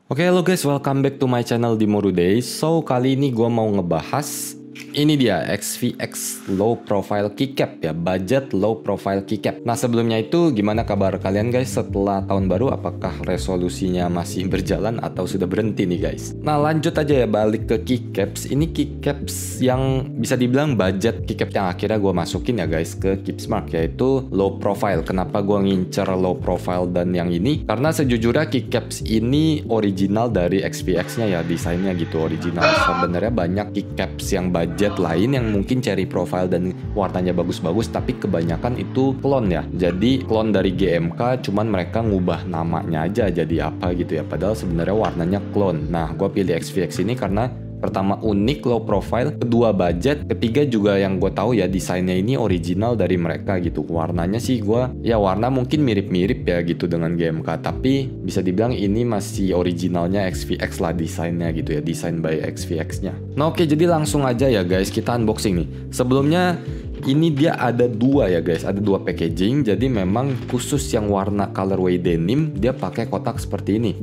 Oke, halo guys, welcome back to my channel Dimoruday. So, kali ini gue mau ngebahas ini dia XVX low profile keycap ya, budget low profile keycap. Nah, sebelumnya itu gimana kabar kalian guys setelah tahun baru? Apakah resolusinya masih berjalan atau sudah berhenti nih guys? Nah, lanjut aja ya, balik ke keycaps. Ini keycaps yang bisa dibilang budget keycap yang akhirnya gue masukin ya guys ke Keepsmart, yaitu low profile. Kenapa gue ngincer low profile dan yang ini? Karena sejujurnya keycaps ini original dari XVX-nya ya, desainnya gitu original. Sebenarnya banyak keycaps yang budget lain yang mungkin cherry profile dan warnanya bagus-bagus, tapi kebanyakan itu clone ya. Jadi clone dari GMK, cuman mereka ngubah namanya aja jadi apa gitu ya, padahal sebenarnya warnanya clone. Nah, gue pilih XVX ini karena pertama unik, low profile, kedua budget, ketiga juga yang gue tahu ya desainnya ini original dari mereka gitu. Warnanya sih warna mungkin mirip-mirip ya gitu dengan GMK, tapi bisa dibilang ini masih originalnya XVX lah desainnya gitu ya, desain by XVX-nya. Nah oke, jadi langsung aja ya guys, kita unboxing nih. Sebelumnya ini dia ada dua ya guys, ada dua packaging. Jadi memang khusus yang warna colorway denim dia pakai kotak seperti ini.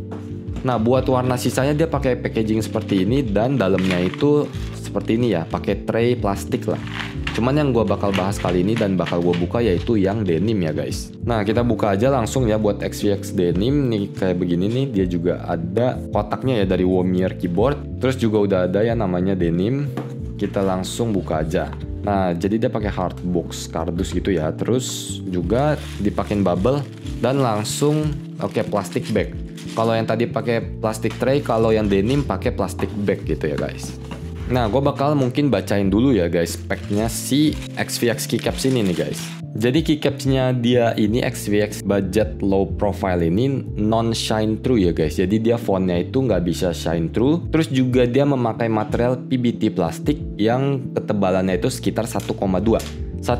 Nah, buat warna sisanya dia pakai packaging seperti ini dan dalamnya itu seperti ini ya, pakai tray plastik lah. Cuman yang gue bakal bahas kali ini dan bakal gue buka yaitu yang denim ya guys. Nah, kita buka aja langsung ya buat XVX denim nih, kayak begini nih. Dia juga ada kotaknya ya dari Womir keyboard. Terus juga udah ada ya namanya denim. Kita langsung buka aja. Nah, jadi dia pakai hardbox kardus gitu ya. Terus juga dipakein bubble dan langsung plastik bag. Kalau yang tadi pakai plastik tray, kalau yang denim pakai plastik bag gitu ya guys. Nah, gue bakal mungkin bacain dulu ya guys speknya si XVX keycaps ini nih guys. Jadi keycapsnya dia ini XVX budget low profile ini non shine through ya guys. Jadi dia fontnya itu nggak bisa shine through. Terus juga dia memakai material PBT plastik yang ketebalannya itu sekitar 1,2. 1,2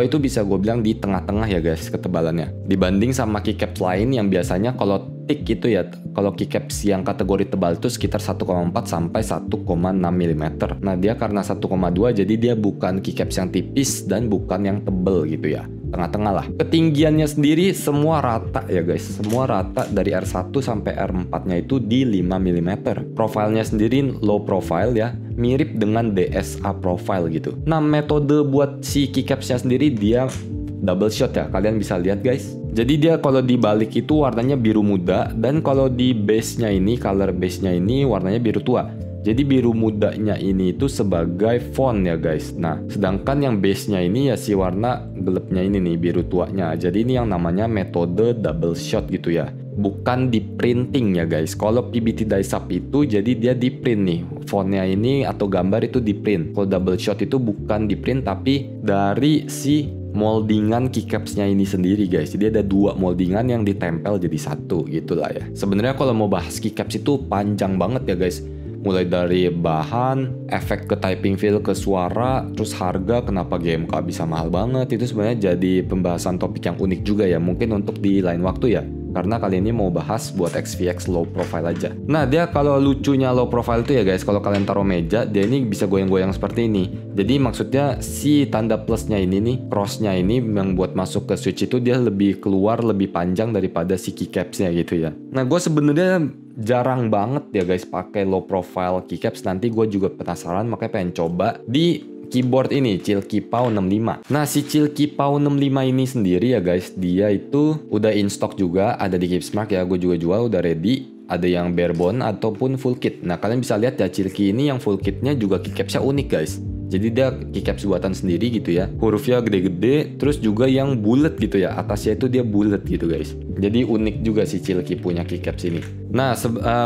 itu bisa gue bilang di tengah-tengah ya guys ketebalannya. Dibanding sama keycaps lain yang biasanya kalau thick itu ya, kalau keycaps yang kategori tebal itu sekitar 1,4 sampai 1,6 mm. Nah, dia karena 1,2 jadi dia bukan keycaps yang tipis dan bukan yang tebel gitu ya. Tengah-tengah lah. Ketinggiannya sendiri semua rata ya guys. Semua rata dari R1 sampai R4-nya itu di 5 mm. Profilnya sendiri low profile ya, mirip dengan DSA profile gitu. Nah, metode buat si keycapsnya sendiri dia double shot ya, kalian bisa lihat guys. Jadi dia kalau dibalik itu warnanya biru muda, dan kalau di base-nya ini, color base-nya ini warnanya biru tua. Jadi biru mudanya ini itu sebagai font ya guys. Nah, sedangkan yang base-nya ini ya si warna gelapnya ini nih, biru tuanya. Jadi ini yang namanya metode double shot gitu ya. Bukan di printing ya guys. Kalau PBT Dye-Sap itu jadi dia di print nih. Fontnya ini atau gambar itu di print. Kalau double shot itu bukan di print tapi dari si moldingan keycapsnya ini sendiri guys. Jadi ada dua moldingan yang ditempel jadi satu gitulah ya. Sebenarnya kalau mau bahas keycaps itu panjang banget ya guys. Mulai dari bahan, efek ke typing feel, ke suara, terus harga, kenapa GMK bisa mahal banget. Itu sebenarnya jadi pembahasan topik yang unik juga ya. Mungkin untuk di lain waktu ya. Karena kali ini mau bahas buat XVX low profile aja. Nah, dia kalau lucunya low profile itu ya guys, kalau kalian taruh meja, dia ini bisa goyang-goyang seperti ini. Jadi maksudnya si tanda plusnya ini nih, crossnya ini yang buat masuk ke switch itu dia lebih keluar, lebih panjang daripada si keycapsnya gitu ya. Nah, gue sebenarnya jarang banget ya guys pakai low profile keycaps. Nanti gue juga penasaran, makanya pengen coba di keyboard ini, Cilki Pau 65. Nah, si Cilki Pau 65 ini sendiri ya guys, dia itu udah in stock juga, ada di Keepsmart ya, gue juga jual, udah ready. Ada yang bare bone ataupun full kit. Nah, kalian bisa lihat ya, Cilki ini yang full kitnya juga keycapsnya unik guys. Jadi dia keycaps buatan sendiri gitu ya. Hurufnya gede-gede, terus juga yang bulat gitu ya. Atasnya itu dia bulat gitu guys. Jadi unik juga si Cilki punya keycaps ini. Nah,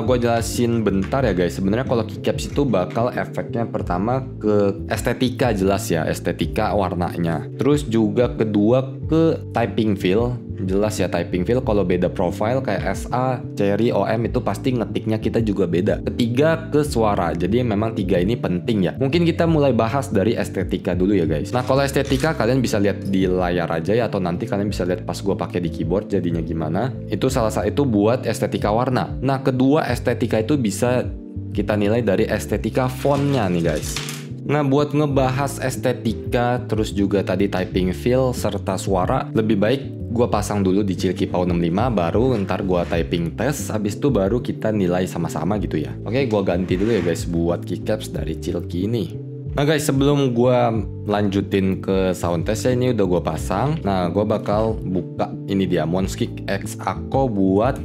gue jelasin bentar ya guys. Sebenarnya kalau keycaps itu bakal efeknya pertama ke estetika jelas ya, estetika warnanya. Terus juga kedua ke typing feel. Jelas ya typing feel, kalau beda profile kayak SA, Cherry, OM itu pasti ngetiknya kita juga beda. Ketiga ke suara, jadi memang tiga ini penting ya. Mungkin kita mulai bahas dari estetika dulu ya guys. Nah, kalau estetika kalian bisa lihat di layar aja ya, atau nanti kalian bisa lihat pas gue pakai di keyboard jadinya gimana. Itu salah satu itu buat estetika warna. Nah, kedua estetika itu bisa kita nilai dari estetika fontnya nih guys. Nah, buat ngebahas estetika, terus juga tadi typing feel, serta suara, lebih baik gua pasang dulu di Cilki Pau 65, baru ntar gua typing tes, habis itu baru kita nilai sama-sama gitu ya. Oke, gua ganti dulu ya guys buat keycaps dari Cilki ini. Nah guys, sebelum gua lanjutin ke sound test ya, ini udah gua pasang. Nah, gua bakal buka ini dia Monskick X Ako buat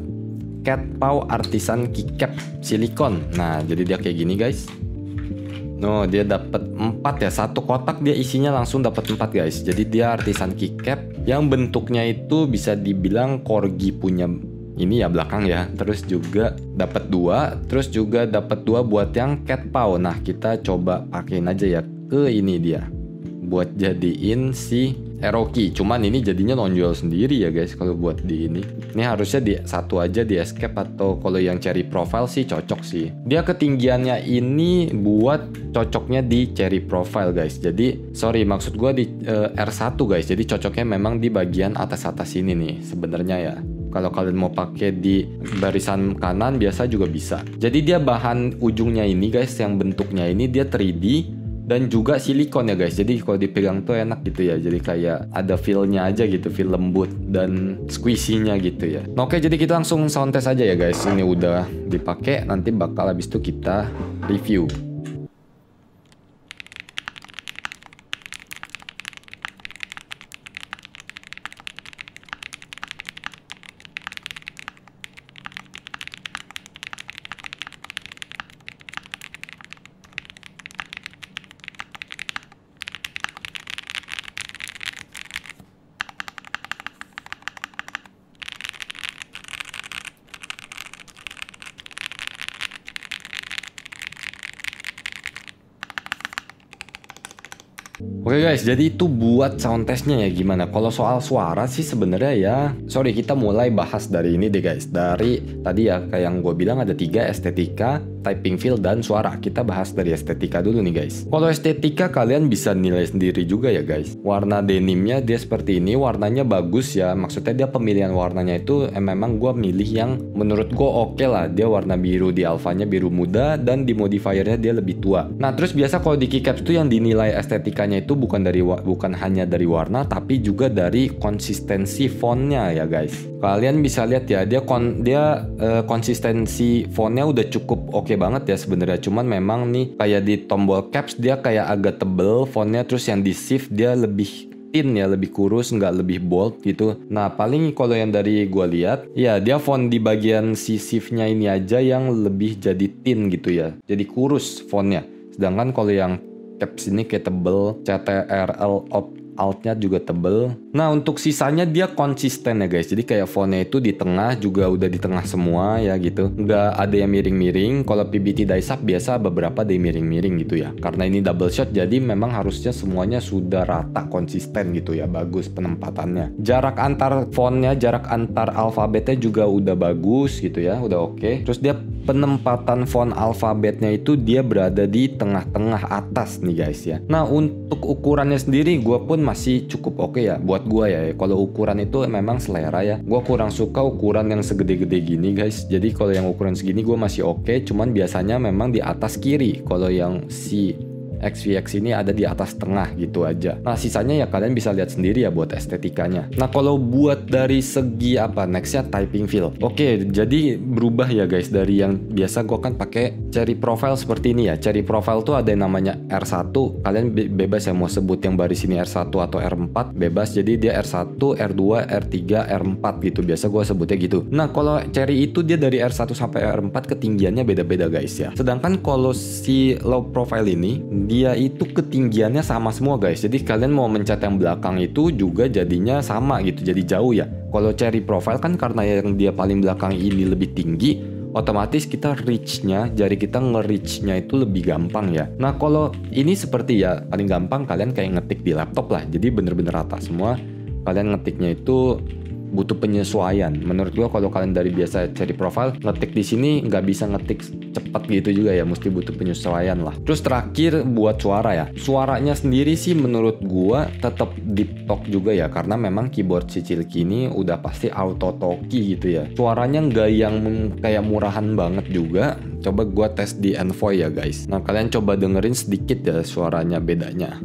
Cat Pau Artisan Keycap silikon. Nah, jadi dia kayak gini guys. No, dia dapat 4 ya, satu kotak dia isinya langsung dapat 4 guys. Jadi dia artisan keycap yang bentuknya itu bisa dibilang corgi punya ini ya belakang ya. Terus juga dapat 2, terus juga dapat 2 buat yang cat paw. Nah, kita coba pakein aja ya ke ini dia. Buat jadiin si Eroki, cuman ini jadinya nonjol sendiri ya guys kalau buat di ini. Ini harusnya di satu aja di escape, atau kalau yang cherry profile sih cocok sih. Dia ketinggiannya ini buat cocoknya di cherry profile guys. Jadi sorry, maksud gua di R1 guys. Jadi cocoknya memang di bagian atas-atas ini nih sebenarnya ya. Kalau kalian mau pakai di barisan kanan biasa juga bisa. Jadi dia bahan ujungnya ini guys, yang bentuknya ini dia 3D dan juga silikon ya guys. Jadi kalau dipegang tuh enak gitu ya. Jadi kayak ada feel-nya aja gitu, feel lembut dan squishy-nya gitu ya. Nah, oke, jadi kita langsung sound test aja ya guys. Ini udah dipakai, nanti bakal habis itu kita review. Oke guys, jadi itu buat sound testnya ya gimana. Kalau soal suara sih sebenarnya ya, sorry, kita mulai bahas dari ini deh guys. Dari tadi ya kayak yang gue bilang ada 3, estetika, typing feel, dan suara. Kita bahas dari estetika dulu nih guys. Kalau estetika kalian bisa nilai sendiri juga ya guys. Warna denimnya dia seperti ini, warnanya bagus ya. Maksudnya dia pemilihan warnanya itu memang gue milih yang menurut gue oke lah. Dia warna biru, di alfanya biru muda, dan di modifiernya dia lebih tua. Nah terus biasa kalau di keycaps itu yang dinilai estetikanya itu bukan hanya dari warna, tapi juga dari konsistensi fontnya ya guys. Kalian bisa lihat ya, dia konsistensi fontnya udah cukup oke banget ya sebenarnya. Cuman memang nih kayak di tombol caps dia kayak agak tebel fontnya, terus yang di shift dia lebih thin ya, lebih kurus, nggak lebih bold gitu. Nah paling kalau yang dari gua lihat ya, dia font di bagian si shiftnya ini aja yang lebih jadi thin gitu ya, jadi kurus fontnya. Sedangkan kalau yang caps ini kayak tebel, CTRL Alt-nya juga tebel. Nah untuk sisanya dia konsisten ya guys. Jadi kayak fontnya itu di tengah juga udah di tengah semua ya gitu. Nggak ada yang miring-miring. Kalau PBT Daisak biasa beberapa ada yang miring-miring gitu ya. Karena ini double shot jadi memang harusnya semuanya sudah rata, konsisten gitu ya. Bagus penempatannya. Jarak antar fontnya, jarak antar alfabetnya juga udah bagus gitu ya. Udah oke. Terus dia penempatan font alfabetnya itu dia berada di tengah-tengah atas nih guys ya. Nah untuk ukurannya sendiri gue pun masih cukup oke ya buat gue ya. Kalau ukuran itu memang selera ya. Gue kurang suka ukuran yang segede-gede gini guys. Jadi kalau yang ukuran segini gue masih oke. Cuman biasanya memang di atas kiri. Kalau yang si XVX ini ada di atas tengah gitu aja. Nah sisanya ya kalian bisa lihat sendiri ya buat estetikanya. Nah kalau buat dari segi apa nextnya typing feel. Oke, jadi berubah ya guys dari yang biasa gue kan pakai cherry profile seperti ini ya. Cherry profile tuh ada yang namanya R1. Kalian bebas ya mau sebut yang baris ini R1 atau R4 bebas. Jadi dia R1, R2, R3, R4 gitu. Biasa gue sebutnya gitu. Nah kalau cherry itu dia dari R1 sampai R4 ketinggiannya beda-beda guys ya. Sedangkan kalau si low profile ini dia itu ketinggiannya sama semua guys. Jadi kalian mau mencet yang belakang itu juga jadinya sama gitu, jadi jauh ya. Kalau cherry profile kan karena yang dia paling belakang ini lebih tinggi, otomatis kita reach-nya, jari kita nge-reach-nya itu lebih gampang ya. Nah kalau ini seperti ya paling gampang kalian kayak ngetik di laptop lah. Jadi bener-bener rata semua. Kalian ngetiknya itu butuh penyesuaian. Menurut gua kalau kalian dari biasa cherry profile ngetik di sini nggak bisa ngetik cepat gitu juga ya, mesti butuh penyesuaian lah. Terus terakhir buat suara ya. Suaranya sendiri sih menurut gua tetap deep talk juga ya, karena memang keyboard si Cilki ini udah pasti auto talkie gitu ya. Suaranya nggak yang kayak murahan banget juga. Coba gua tes di Envoy ya guys. Nah kalian coba dengerin sedikit ya suaranya bedanya.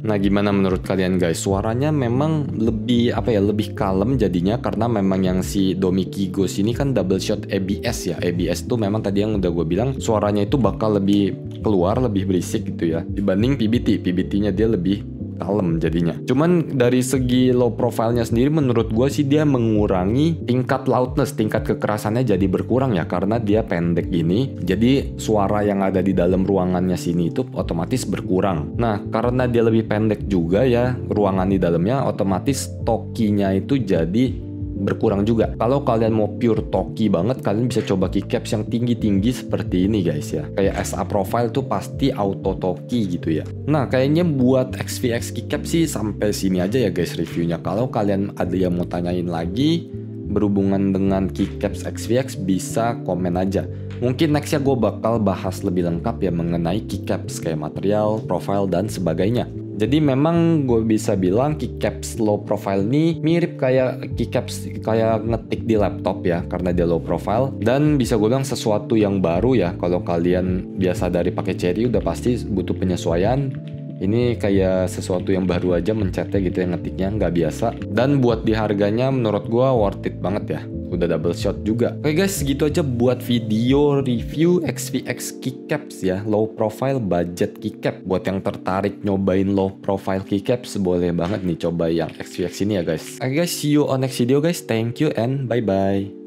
Nah, gimana menurut kalian guys? Suaranya memang lebih lebih kalem jadinya karena memang yang si Domiki Ghost ini kan double shot ABS ya. ABS tuh memang tadi yang udah gue bilang suaranya itu bakal lebih keluar, lebih berisik gitu ya dibanding PBT. PBT-nya dia lebih kalem jadinya. Cuman dari segi low profile-nya sendiri menurut gue sih dia mengurangi tingkat loudness, tingkat kekerasannya jadi berkurang ya karena dia pendek gini. Jadi suara yang ada di dalam ruangannya sini itu otomatis berkurang. Nah, karena dia lebih pendek juga ya ruangan di dalamnya, otomatis tokinya itu jadi berkurang juga. Kalau kalian mau pure toki banget, kalian bisa coba keycaps yang tinggi-tinggi seperti ini guys ya. Kayak SA profile tuh pasti auto toki gitu ya. Nah, kayaknya buat XVX keycap sih sampai sini aja ya guys reviewnya. Kalau kalian ada yang mau tanyain lagi berhubungan dengan keycaps XVX, bisa komen aja. Mungkin nextnya gue bakal bahas lebih lengkap ya mengenai keycaps kayak material, profile, dan sebagainya. Jadi memang gue bisa bilang keycaps low profile ini mirip kayak keycaps kayak ngetik di laptop ya karena dia low profile, dan bisa gue bilang sesuatu yang baru ya. Kalau kalian biasa dari pakai Cherry udah pasti butuh penyesuaian. Ini kayak sesuatu yang baru aja mencetnya gitu ya, ngetiknya nggak biasa. Dan buat di harganya menurut gue worth it banget ya. Udah double shot juga. Oke guys, segitu aja buat video review XVX keycaps ya, low profile budget keycap. Buat yang tertarik nyobain low profile keycaps, boleh banget nih coba yang XVX ini ya guys. Oke guys, see you on next video guys. Thank you and bye bye.